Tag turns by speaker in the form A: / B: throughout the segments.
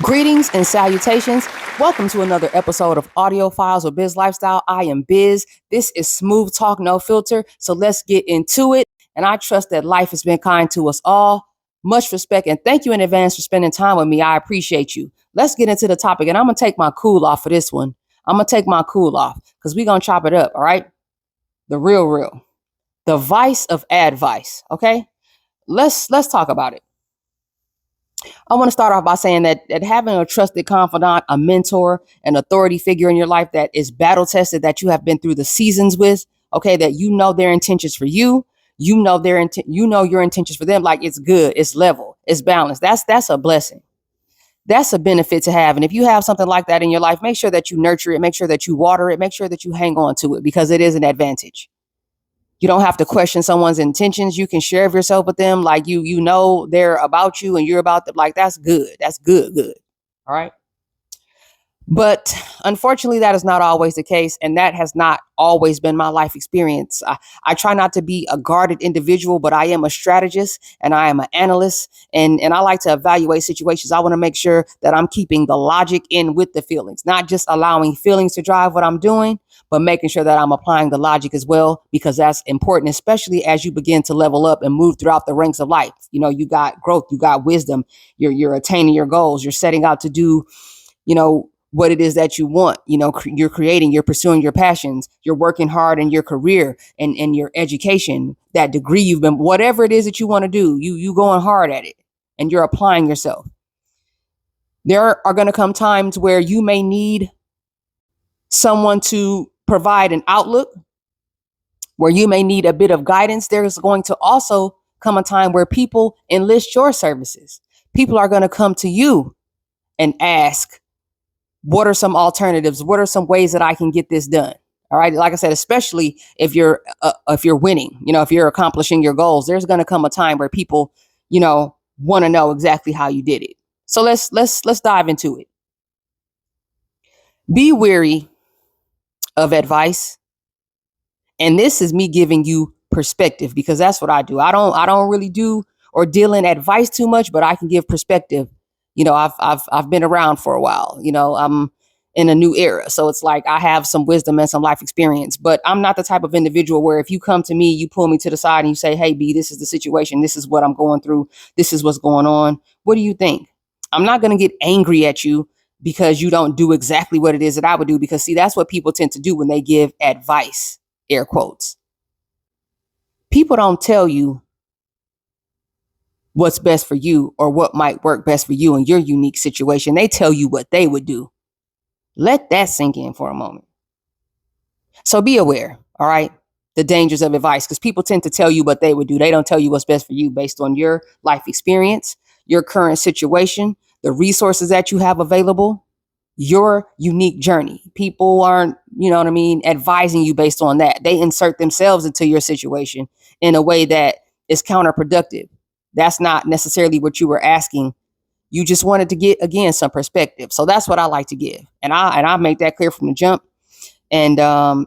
A: Greetings and salutations. Welcome to another episode of Audiophiles with Biz Lifestyle. I am Biz. This is smooth talk, no filter. So let's get into it. And I trust that life has been kind to us all. Much respect and thank you in advance for spending time with me. I appreciate you. Let's get into the topic. And I'm going to take my cool off for this one. I'm going to take my cool off because we're going to chop it up. All right. The real. The vice of advice. Okay. Let's talk about it. I want to start off by saying that having a trusted confidant, a mentor, an authority figure in your life that is battle tested, that you have been through the seasons with, okay, that you know their intentions for you, you know your intentions for them, like it's good, it's level, it's balanced. That's a blessing. That's a benefit to have. And if you have something like that in your life, make sure that you nurture it, make sure that you water it, make sure that you hang on to it because it is an advantage. You don't have to question someone's intentions. You can share of yourself with them. Like you know, they're about you and you're about them. Like, that's good. That's good. All right. But unfortunately, that is not always the case. And that has not always been my life experience. I try not to be a guarded individual, but I am a strategist and I am an analyst. And I like to evaluate situations. I want to make sure that I'm keeping the logic in with the feelings, not just allowing feelings to drive what I'm doing, but making sure that I'm applying the logic as well, because that's important, especially as you begin to level up and move throughout the ranks of life. You know, you got growth, you got wisdom, you're attaining your goals, you're setting out to do, what it is that you want. You're creating, you're pursuing your passions, you're working hard in your career and your education, that degree you've been, whatever it is that you want to do, you going hard at it and you're applying yourself. There are going to come times where you may need someone to provide an outlook, where you may need a bit of guidance. There's going to also come a time where people enlist your services. People are going to come to you and ask, what are some alternatives? What are some ways that I can get this done? All right. Like I said, especially if you're winning, if you're accomplishing your goals, there's going to come a time where people, want to know exactly how you did it. So let's dive into it. Be wary of advice. And this is me giving you perspective, because that's what I do. I don't really do or deal in advice too much, but I can give perspective. I've been around for a while. I'm in a new era. So it's like I have some wisdom and some life experience, but I'm not the type of individual where if you come to me, you pull me to the side and you say, hey, B, this is the situation. This is what I'm going through. This is what's going on. What do you think? I'm not going to get angry at you because you don't do exactly what it is that I would do, because see, that's what people tend to do when they give advice, air quotes. People don't tell you what's best for you or what might work best for you in your unique situation. They tell you what they would do. Let that sink in for a moment. So be aware, all right, the dangers of advice, because people tend to tell you what they would do. They don't tell you what's best for you based on your life experience, your current situation, the resources that you have available, your unique journey. People aren't, advising you based on that. They insert themselves into your situation in a way that is counterproductive. That's not necessarily what you were asking. You just wanted to get, again, some perspective. So that's what I like to give. And I make that clear from the jump. And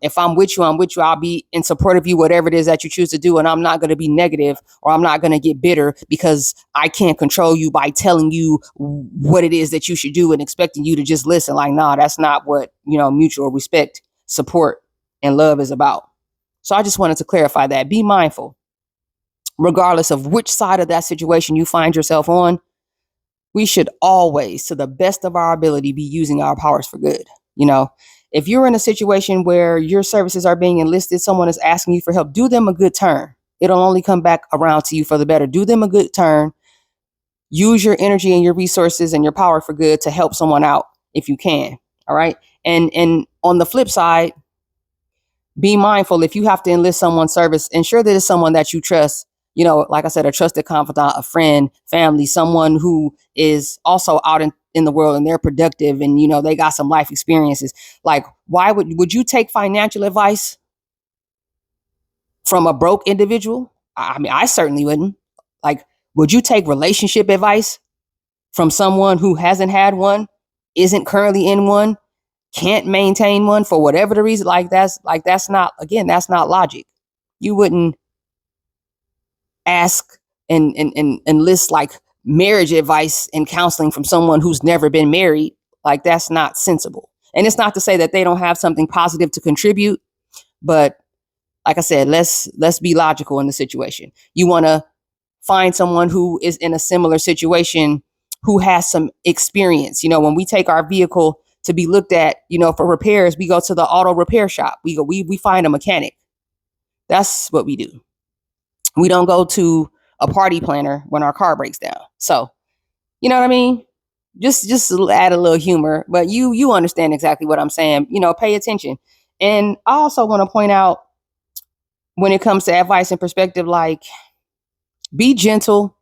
A: if I'm with you, I'll be in support of you, whatever it is that you choose to do. And I'm not going to be negative, or I'm not going to get bitter because I can't control you by telling you what it is that you should do and expecting you to just listen. Like, nah, that's not what, mutual respect, support, and love is about. So I just wanted to clarify that. Be mindful. Regardless of which side of that situation you find yourself on, we should always, to the best of our ability, be using our powers for good. If you're in a situation where your services are being enlisted, someone is asking you for help, do them a good turn. It'll only come back around to you for the better. Do them a good turn. Use your energy and your resources and your power for good to help someone out if you can. All right. And on the flip side, be mindful if you have to enlist someone's service, ensure that it's someone that you trust. Like I said, a trusted confidant, a friend, family, someone who is also out in the world and they're productive and, they got some life experiences. Like, why would you take financial advice from a broke individual? I mean, I certainly wouldn't. Like, would you take relationship advice from someone who hasn't had one, isn't currently in one, can't maintain one for whatever the reason? That's not logic. You wouldn't ask and enlist like marriage advice and counseling from someone who's never been married. Like, that's not sensible. And it's not to say that they don't have something positive to contribute, but like I said, let's be logical in the situation. You want to find someone who is in a similar situation, who has some experience. When we take our vehicle to be looked at, for repairs, we go to the auto repair shop. We find a mechanic. That's what we do. We don't go to a party planner when our car breaks down. So, you know what I mean? Just add a little humor, but you understand exactly what I'm saying. Pay attention. And I also want to point out, when it comes to advice and perspective, like, be gentle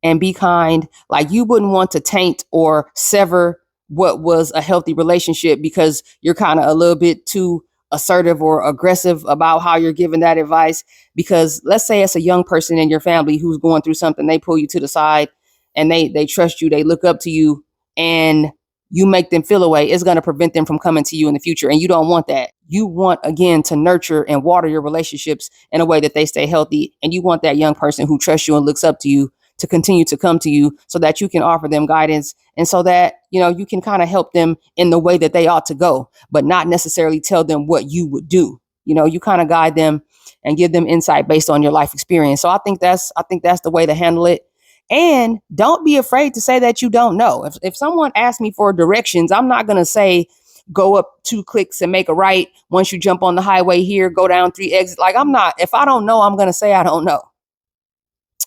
A: and be kind. Like, you wouldn't want to taint or sever what was a healthy relationship because you're kind of a little bit too assertive or aggressive about how you're giving that advice. Because let's say it's a young person in your family who's going through something, they pull you to the side and they trust you, they look up to you, and you make them feel away. It's going to prevent them from coming to you in the future. And you don't want that. You want, again, to nurture and water your relationships in a way that they stay healthy. And you want that young person who trusts you and looks up to you to continue to come to you so that you can offer them guidance, and so that, you can kind of help them in the way that they ought to go, but not necessarily tell them what you would do. You kind of guide them and give them insight based on your life experience. So I think that's the way to handle it. And don't be afraid to say that you don't know. If someone asks me for directions, I'm not going to say, go up 2 clicks and make a right. Once you jump on the highway here, go down 3 exits. Like, if I don't know, I'm going to say I don't know.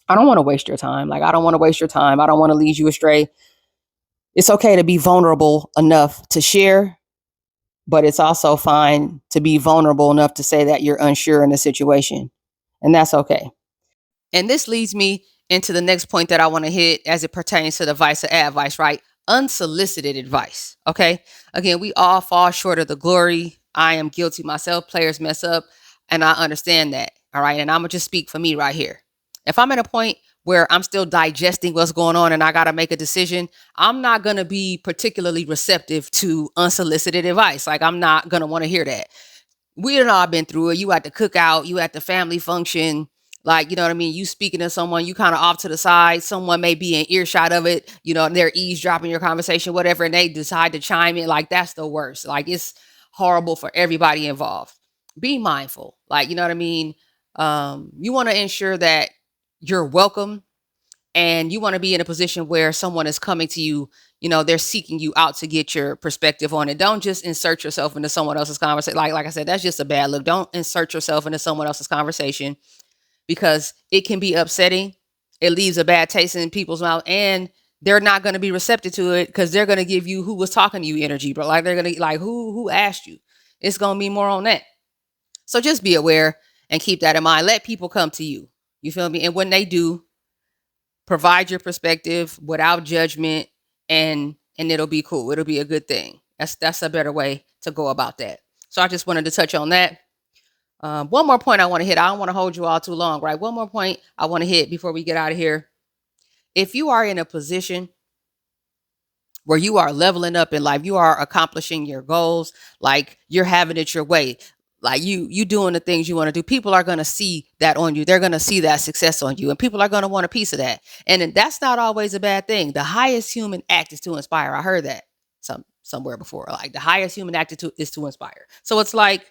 A: I don't want to waste your time. Like, I don't want to waste your time. I don't want to lead you astray. It's okay to be vulnerable enough to share, but it's also fine to be vulnerable enough to say that you're unsure in a situation. And that's okay. And this leads me into the next point that I want to hit as it pertains to the vice of advice, right? Unsolicited advice. Okay. Again, we all fall short of the glory. I am guilty myself. Players mess up. And I understand that. All right. And I'm going to just speak for me right here. If I'm at a point where I'm still digesting what's going on and I got to make a decision, I'm not going to be particularly receptive to unsolicited advice. Like, I'm not going to want to hear that. We had all been through it. You at the cookout, you at the family function, like, you know what I mean? You speaking to someone, you kind of off to the side, someone may be in earshot of it, they're eavesdropping your conversation, whatever, and they decide to chime in. Like, that's the worst. Like, it's horrible for everybody involved. Be mindful. Like, you know what I mean? You want to ensure that you're welcome, and you want to be in a position where someone is coming to you, they're seeking you out to get your perspective on it. Don't just insert yourself into someone else's conversation. Like I said, that's just a bad look. Don't insert yourself into someone else's conversation, because it can be upsetting. It leaves a bad taste in people's mouth, and they're not going to be receptive to it because they're going to give you who was talking to you energy, bro. Like, they're going to like, who asked you? It's going to be more on that. So just be aware and keep that in mind. Let people come to you. You feel me? And when they do, provide your perspective without judgment, and it'll be cool. It'll be a good thing. That's a better way to go about that. So I just wanted to touch on that. One more point I want to hit. I don't want to hold you all too long, right? One more point I want to hit before we get out of here. If you are in a position where you are leveling up in life, you are accomplishing your goals, like, you're having it your way, like, you doing the things you want to do, people are going to see that on you. They're going to see that success on you, and people are going to want a piece of that. And that's not always a bad thing. The highest human act is to inspire. I heard that somewhere before. Like, the highest human act is to inspire. So it's like,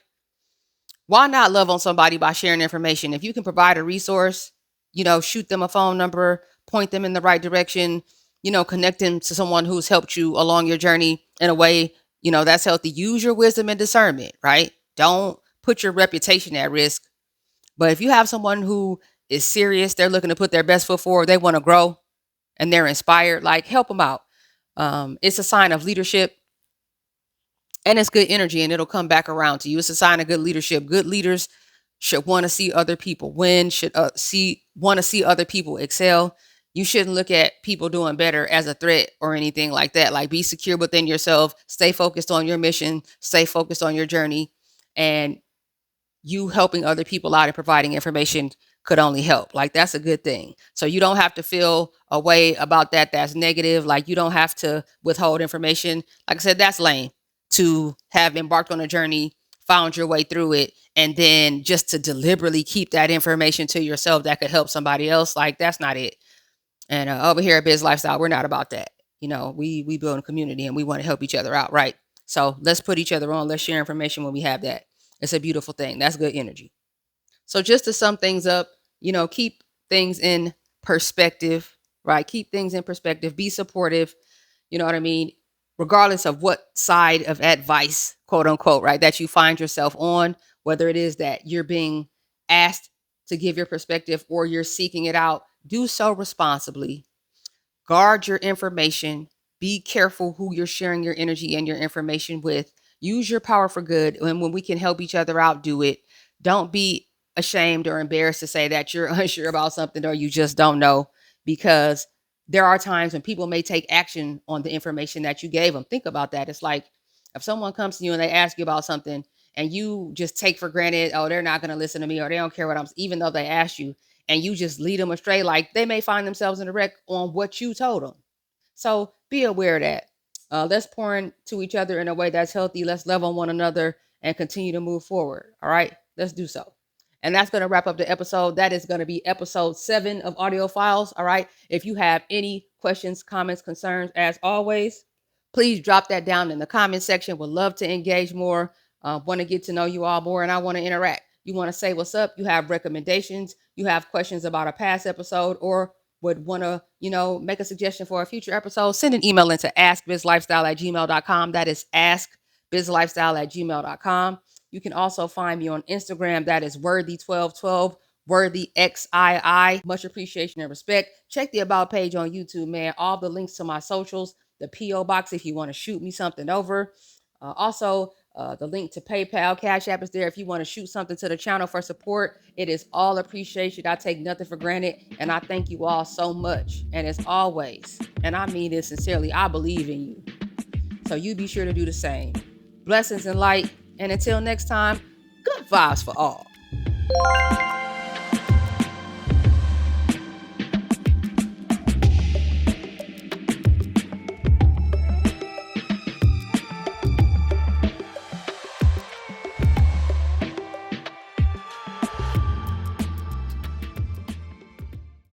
A: why not love on somebody by sharing information? If you can provide a resource, shoot them a phone number, point them in the right direction, connect them to someone who's helped you along your journey in a way, that's healthy. Use your wisdom and discernment, right? Don't put your reputation at risk. But if you have someone who is serious, they're looking to put their best foot forward, they want to grow, and they're inspired, like, help them out. It's a sign of leadership, and it's good energy, and it'll come back around to you. It's a sign of good leadership. Good leaders should want to see other people win, should want to see other people excel. You shouldn't look at people doing better as a threat or anything like that. Like, be secure within yourself, stay focused on your mission, stay focused on your journey, and you helping other people out and providing information could only help. Like, that's a good thing. So you don't have to feel a way about that that's negative. Like, you don't have to withhold information. Like I said, that's lame to have embarked on a journey, found your way through it, and then just to deliberately keep that information to yourself that could help somebody else. Like, that's not it. And over here at Biz Lifestyle, we're not about that. You know, we build a community and we want to help each other out, right? So let's put each other on. Let's share information when we have that. It's a beautiful thing. That's good energy. So just to sum things up, you know, keep things in perspective, right? Keep things in perspective. Be supportive. You know what I mean? Regardless of what side of advice, quote unquote, right, that you find yourself on, whether it is that you're being asked to give your perspective or you're seeking it out, do so responsibly. Guard your information. Be careful who you're sharing your energy and your information with. Use your power for good. And when we can help each other out, do it. Don't be ashamed or embarrassed to say that you're unsure about something or you just don't know, because there are times when people may take action on the information that you gave them. Think about that. It's like if someone comes to you and they ask you about something and you just take for granted, oh, they're not going to listen to me or they don't care what I'm, even though they asked you, and you just lead them astray, like they may find themselves in a wreck on what you told them. So be aware of that. Let's pour into each other in a way that's healthy. Let's love on one another and continue to move forward. All right, let's do so. And that's going to wrap up the episode. That is going to be episode 7 of Audiophiles. All right. If you have any questions, comments, concerns, as always, please drop that down in the comment section. Would love to engage more. Want to get to know you all more, and I want to interact. You want to say what's up. You have recommendations. You have questions about a past episode, or would want to, you know, make a suggestion for a future episode, send an email into askbizlifestyle@gmail.com. That is askbizlifestyle@gmail.com. You can also find me on Instagram. That is _worthy1212, _worthy_XII. Much appreciation and respect. Check the About page on YouTube, man. All the links to my socials, the P.O. box if you want to shoot me something over. Also, the link to PayPal, Cash App is there if you want to shoot something to the channel for support. It is all appreciated. I take nothing for granted, and I thank you all so much. And as always, and I mean this sincerely, I believe in you. So you be sure to do the same. Blessings and light, and until next time, good vibes for all.